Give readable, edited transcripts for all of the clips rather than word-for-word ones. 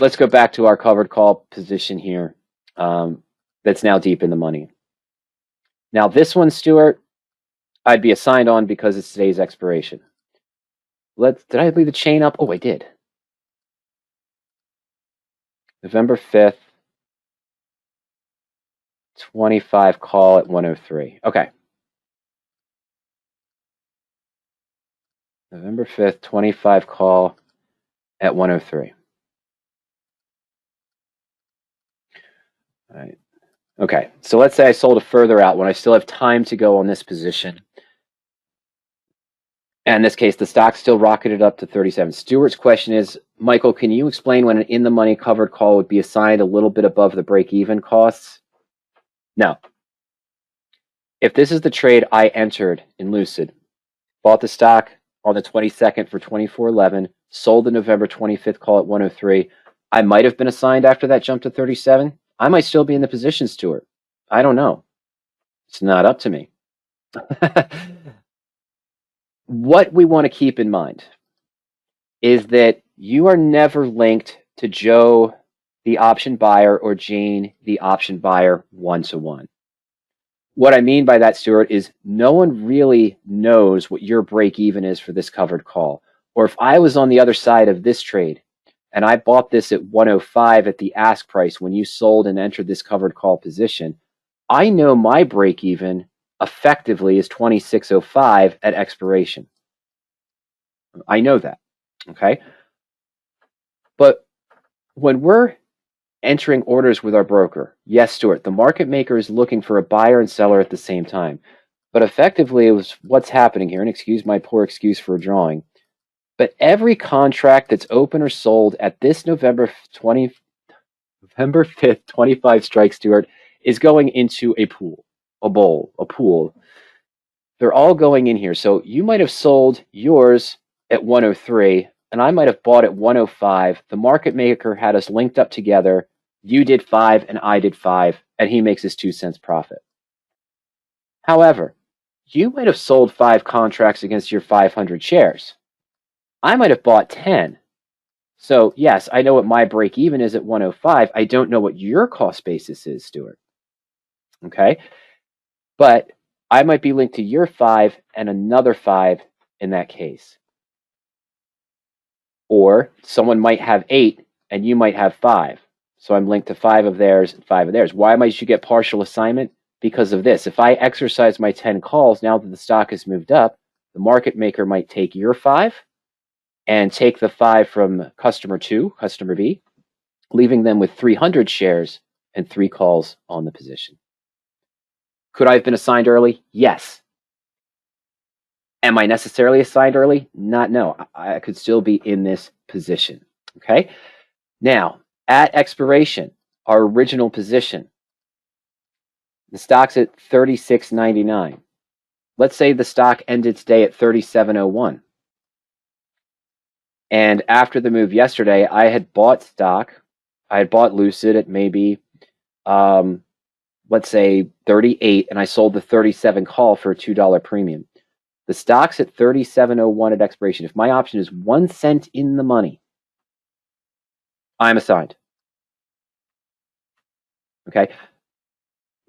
let's go back to our covered call position here. That's now deep in the money. Now this one, Stuart, I'd be assigned on because it's today's expiration. Did I leave the chain up? Oh, I did. November 5th, 25 call at 103. Okay. November 5th, 25 call at 103. All right. Okay, so let's say I sold a further out when I still have time to go on this position. And in this case, the stock still rocketed up to 37. Stuart's question is, Michael, can you explain when an in-the-money covered call would be assigned a little bit above the break-even costs? No. If this is the trade I entered in Lucid, bought the stock on the 22nd for $24.11, sold the November 25th call at 103, I might have been assigned after that jump to 37. I might still be in the position, Stuart. I don't know. It's not up to me. What we want to keep in mind is that you are never linked to Joe, the option buyer, or Jane, the option buyer, one-to-one. What I mean by that, Stuart, is no one really knows what your break-even is for this covered call. Or if I was on the other side of this trade, and I bought this at 105 at the ask price when you sold and entered this covered call position, I know my break-even effectively is 26.05 at expiration. I know that, okay? But when we're entering orders with our broker, yes, Stuart, the market maker is looking for a buyer and seller at the same time. But effectively, it was what's happening here, and excuse my poor excuse for a drawing, but every contract that's open or sold at this November 5th, 25 strike, Stuart, is going into a pool, a pool. They're all going in here. So you might have sold yours at 103, and I might have bought at 105. The market maker had us linked up together. You did 5 and I did 5, and he makes his 2 cents profit. However, you might have sold 5 contracts against your 500 shares. I might have bought 10. So yes, I know what my break even is at 105. I don't know what your cost basis is, Stuart. Okay? But I might be linked to your 5 and another 5 in that case. Or someone might have 8 and you might have 5. So I'm linked to 5 of theirs and 5 of theirs. Why might you get partial assignment? Because of this. If I exercise my 10 calls now that the stock has moved up, the market maker might take your 5 and take the 5 from customer 2, customer B, leaving them with 300 shares and 3 calls on the position. Could I have been assigned early? Yes. Am I necessarily assigned early? No. I could still be in this position. Okay? Now, at expiration, our original position, the stock's at $36.99. Let's say the stock ended today at $37.01. And after the move yesterday, I had bought stock. I had bought Lucid at maybe, let's say 38, and I sold the 37 call for a $2 premium. The stock's at 37.01 at expiration. If my option is 1 cent in the money, I'm assigned. Okay.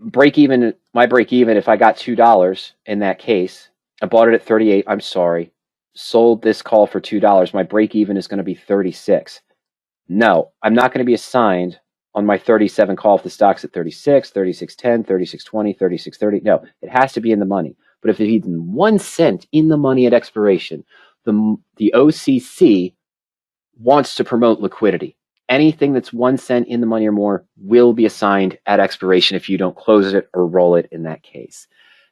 Break even, my break even, if I got $2 in that case, I bought it at 38, I'm sorry, sold this call for $2, my break even is going to be 36. No, I'm not going to be assigned on my 37 call if the stock's at 36, 36.10, 36.20, 36.30. No, it has to be in the money. But if it's even 1 cent in the money at expiration, the OCC wants to promote liquidity. Anything that's 1 cent in the money or more will be assigned at expiration if you don't close it or roll it in that case.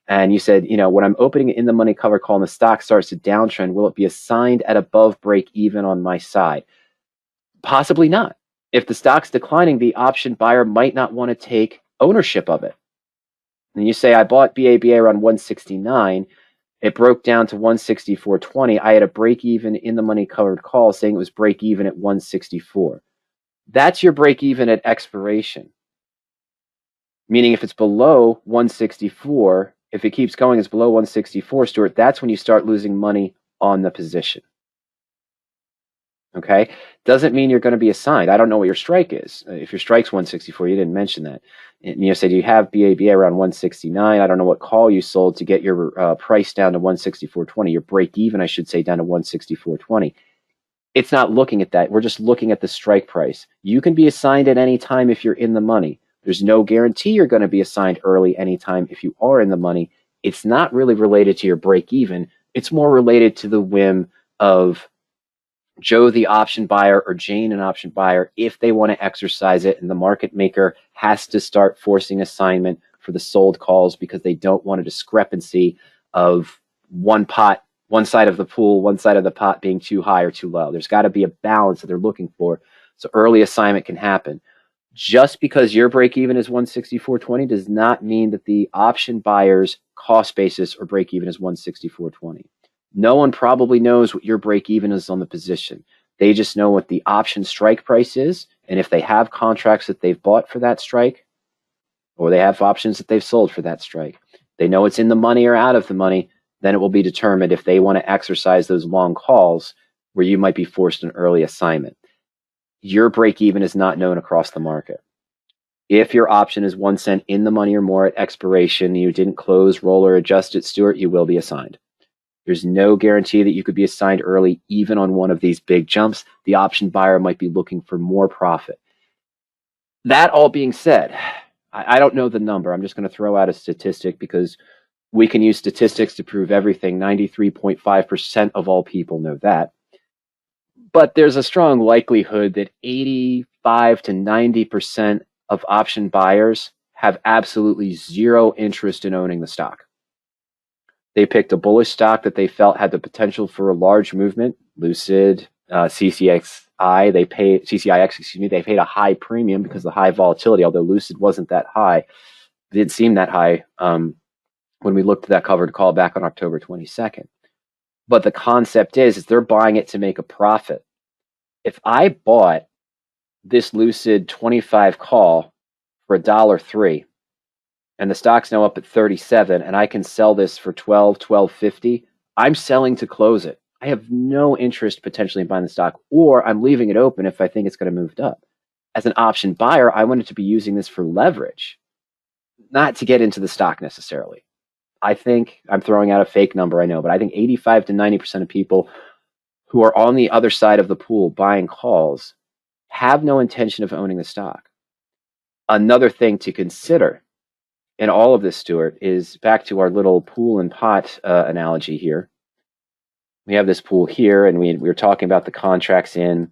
And you said, when I'm opening in the money cover call and the stock starts to downtrend, will it be assigned at above break even on my side? Possibly not. If the stock's declining, the option buyer might not want to take ownership of it. And you say, I bought BABA around 169. It broke down to 164.20. I had a break even in the money covered call saying it was break even at 164. That's your break even at expiration. Meaning if it's below 164, if it keeps going, it's below 164, Stuart, that's when you start losing money on the position. Okay, doesn't mean you're going to be assigned. I don't know what your strike is. If your strike's 164, you didn't mention that. And you said you have BABA around 169. I don't know what call you sold to get your price down to 164.20. Your break even, I should say, down to 164.20. It's not looking at that. We're just looking at the strike price. You can be assigned at any time if you're in the money. There's no guarantee you're going to be assigned early anytime if you are in the money. It's not really related to your break even. It's more related to the whim of Joe, the option buyer, or Jane, an option buyer, if they want to exercise it, and the market maker has to start forcing assignment for the sold calls because they don't want a discrepancy of one pot, one side of the pool, one side of the pot being too high or too low. There's got to be a balance that they're looking for. So early assignment can happen. Just because your break even is 164.20 does not mean that the option buyer's cost basis or break even is 164.20. No one probably knows what your break even is on the position. They just know what the option strike price is, and if they have contracts that they've bought for that strike, or they have options that they've sold for that strike, they know it's in the money or out of the money, then it will be determined if they want to exercise those long calls where you might be forced an early assignment. Your break even is not known across the market. If your option is 1 cent in the money or more at expiration, you didn't close, roll, or adjust it, Stuart, you will be assigned. There's no guarantee that you could be assigned early, even on one of these big jumps. The option buyer might be looking for more profit. That all being said, I don't know the number. I'm just going to throw out a statistic because we can use statistics to prove everything. 93.5% of all people know that. But there's a strong likelihood that 85 to 90% of option buyers have absolutely zero interest in owning the stock. They picked a bullish stock that they felt had the potential for a large movement. Lucid, CCXI, they paid they paid a high premium because of the high volatility, although Lucid wasn't that high. It didn't seem that high when we looked at that covered call back on October 22nd. But the concept is they're buying it to make a profit. If I bought this Lucid 25 call for $1.03, and the stock's now up at 37, and I can sell this for $12.50, I'm selling to close it. I have no interest potentially in buying the stock, or I'm leaving it open if I think it's going to move up. As an option buyer, I wanted to be using this for leverage, not to get into the stock necessarily. I think I'm throwing out a fake number, I know, but I think 85 to 90% of people who are on the other side of the pool buying calls have no intention of owning the stock. Another thing to consider in all of this, Stuart, is back to our little pool and pot analogy here. We have this pool here, and we were talking about the contracts in.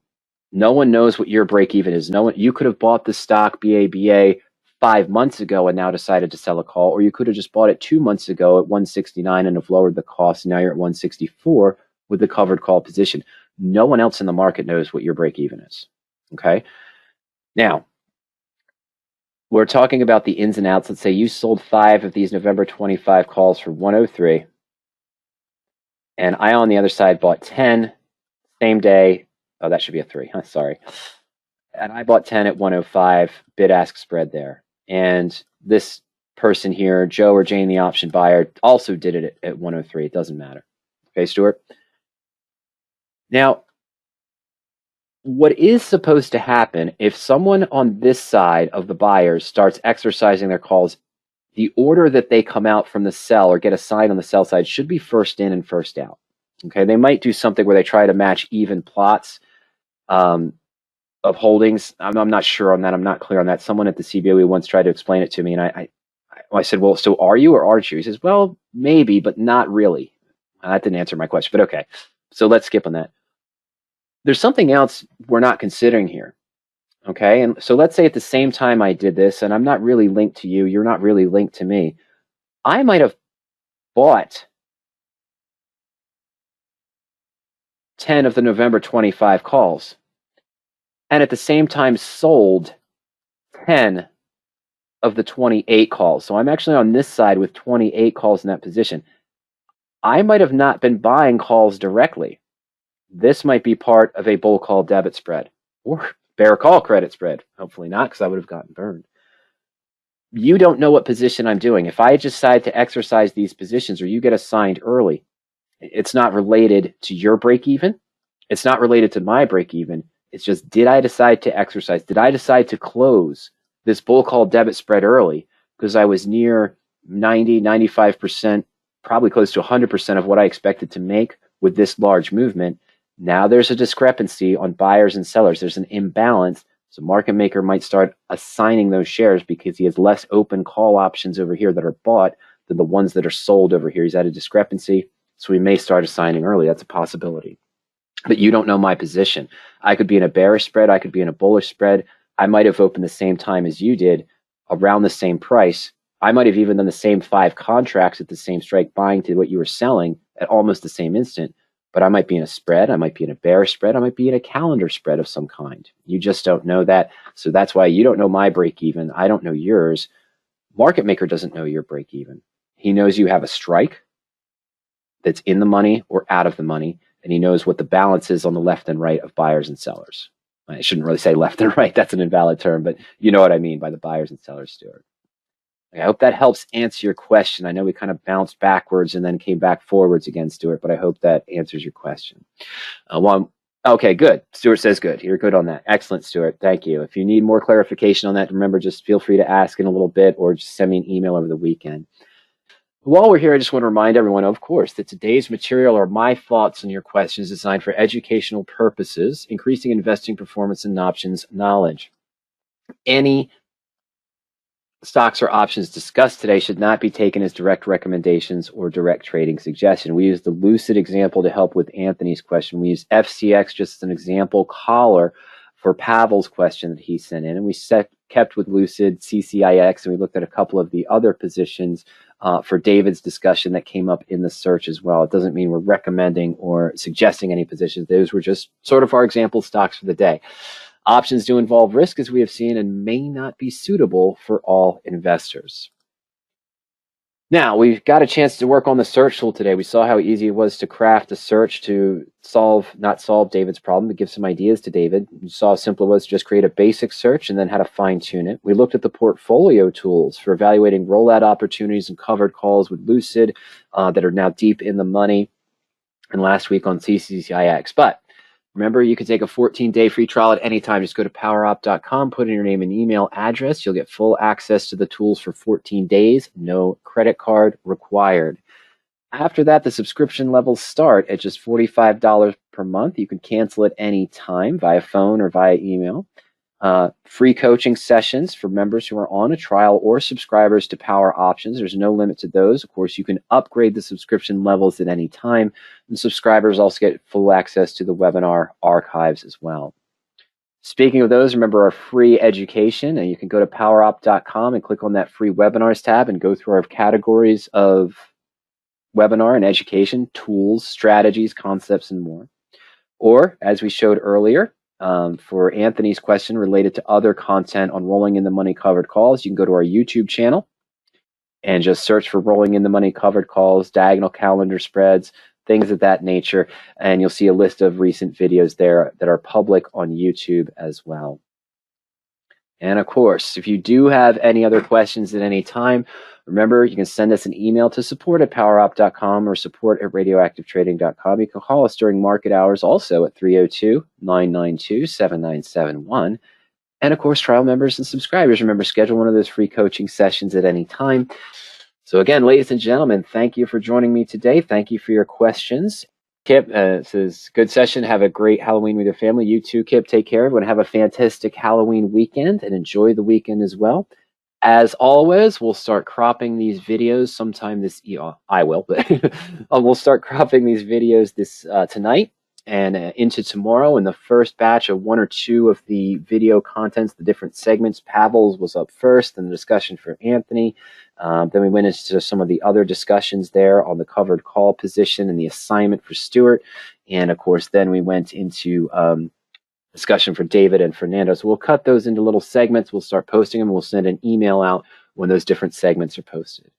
No one knows what your break even is. You could have bought the stock BABA 5 months ago and now decided to sell a call, or you could have just bought it 2 months ago at 169 and have lowered the cost. And now you're at 164 with the covered call position. No one else in the market knows what your break even is. Okay. Now, we're talking about the ins and outs. Let's say you sold 5 of these November 25 calls for 103. And I, on the other side, bought 10 same day. Oh, that should be a 3. Huh? Sorry. And I bought 10 at 105, bid-ask spread there. And this person here, Joe or Jane, the option buyer, also did it at 103. It doesn't matter. Okay, Stuart? Now, what is supposed to happen if someone on this side of the buyers starts exercising their calls, the order that they come out from the sell or get assigned on the sell side should be first in and first out. Okay, they might do something where they try to match even plots of holdings. I'm not sure on that. I'm not clear on that. Someone at the CBOE once tried to explain it to me, and I said, well, so are you or aren't you? He says, well, maybe, but not really. That didn't answer my question, but okay. So let's skip on that. There's something else we're not considering here. Okay, and so let's say at the same time I did this, and I'm not really linked to you, you're not really linked to me. I might have bought 10 of the November 25 calls, and at the same time sold 10 of the 28 calls. So I'm actually on this side with 28 calls in that position. I might have not been buying calls directly. This might be part of a bull call debit spread or bear call credit spread. Hopefully not, because I would have gotten burned. You don't know what position I'm doing. If I decide to exercise these positions or you get assigned early, it's not related to your break even. It's not related to my break even. It's just, did I decide to exercise? Did I decide to close this bull call debit spread early because I was near 90, 95%, probably close to 100% of what I expected to make with this large movement? Now there's a discrepancy on buyers and sellers. There's an imbalance. So market maker might start assigning those shares because he has less open call options over here that are bought than the ones that are sold over here. He's at a discrepancy. So we may start assigning early. That's a possibility. But you don't know my position. I could be in a bearish spread. I could be in a bullish spread. I might have opened the same time as you did, around the same price. I might have even done the same 5 contracts at the same strike buying to what you were selling at almost the same instant. But I might be in a spread. I might be in a bearish spread. I might be in a calendar spread of some kind. You just don't know that. So that's why you don't know my break even. I don't know yours. Market maker doesn't know your break even. He knows you have a strike that's in the money or out of the money, and he knows what the balance is on the left and right of buyers and sellers. I shouldn't really say left and right. That's an invalid term, but you know what I mean by the buyers and sellers, Stuart. I hope that helps answer your question. I know we kind of bounced backwards and then came back forwards again, Stuart, but I hope that answers your question. Okay, good. Stuart says good. You're good on that. Excellent, Stuart. Thank you. If you need more clarification on that, remember, just feel free to ask in a little bit or just send me an email over the weekend. While we're here, I just want to remind everyone, of course, that today's material are my thoughts on your questions designed for educational purposes, increasing investing performance and options knowledge. Any stocks or options discussed today should not be taken as direct recommendations or direct trading suggestion. We used the Lucid example to help with Anthony's question. We used FCX just as an example caller for Pavel's question that he sent in. And we kept with Lucid, CCIX, and we looked at a couple of the other positions for David's discussion that came up in the search as well. It doesn't mean we're recommending or suggesting any positions. Those were just sort of our example stocks for the day. Options do involve risk, as we have seen, and may not be suitable for all investors. Now, we've got a chance to work on the search tool today. We saw how easy it was to craft a search to not solve David's problem, but give some ideas to David. You saw how simple it was to just create a basic search and then how to fine-tune it. We looked at the portfolio tools for evaluating rollout opportunities and covered calls with Lucid that are now deep in the money, and last week on CCIX. But remember, you can take a 14-day free trial at any time. Just go to powerup.com, put in your name and email address. You'll get full access to the tools for 14 days. No credit card required. After that, the subscription levels start at just $45 per month. You can cancel at any time via phone or via email. Free coaching sessions for members who are on a trial or subscribers to Power Options. There's no limit to those. Of course, you can upgrade the subscription levels at any time. And subscribers also get full access to the webinar archives as well. Speaking of those, remember our free education, and you can go to powerup.com and click on that free webinars tab and go through our categories of webinar and education, tools, strategies, concepts, and more. Or, as we showed earlier, for Anthony's question related to other content on rolling in the money covered calls, you can go to our YouTube channel and just search for rolling in the money covered calls, diagonal calendar spreads, things of that nature, and you'll see a list of recent videos there that are public on YouTube as well. And of course, if you do have any other questions at any time, remember, you can send us an email to support@powerup.com or support@radioactivetrading.com. You can call us during market hours also at 302-992-7971. And of course, trial members and subscribers, remember, schedule one of those free coaching sessions at any time. So again, ladies and gentlemen, thank you for joining me today. Thank you for your questions. Kip says, good session. Have a great Halloween with your family. You too, Kip. Take care. Everyone have a fantastic Halloween weekend and enjoy the weekend as well. As always, we'll start cropping these videos sometime this year. I will, but we'll start cropping these videos this tonight and into tomorrow. In the first batch of 1 or 2 of the video contents, the different segments, Pavel's was up first, and the discussion for Anthony. Then we went into some of the other discussions there on the covered call position and the assignment for Stuart. And of course, then we went into discussion for David and Fernando. So we'll cut those into little segments. We'll start posting them. We'll send an email out when those different segments are posted.